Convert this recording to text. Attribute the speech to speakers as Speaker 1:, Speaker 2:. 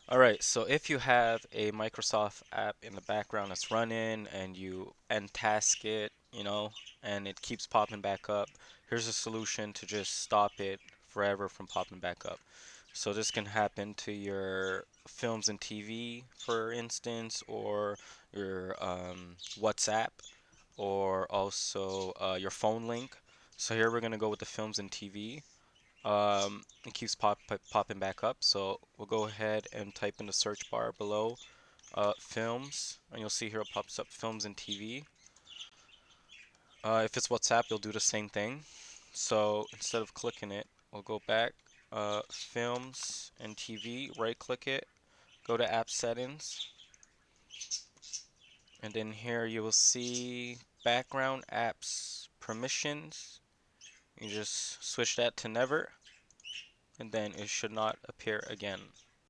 Speaker 1: Alright, so if you have a Microsoft app in the background that's running and you end task it, and it keeps popping back up, here's a solution to just stop it forever from popping back up. So this can happen to your films and TV, for instance, or your WhatsApp, or also your phone link. So here we're gonna go with the films and TV. It keeps popping back up. So we'll go ahead and type in the search bar below films, and you'll see here it pops up films and TV. If it's WhatsApp, you'll do the same thing. So instead of clicking it, we'll go back, films and TV, right click it, go to app settings, and then here you will see background apps permissions. You just switch that to never, and then it should not appear again.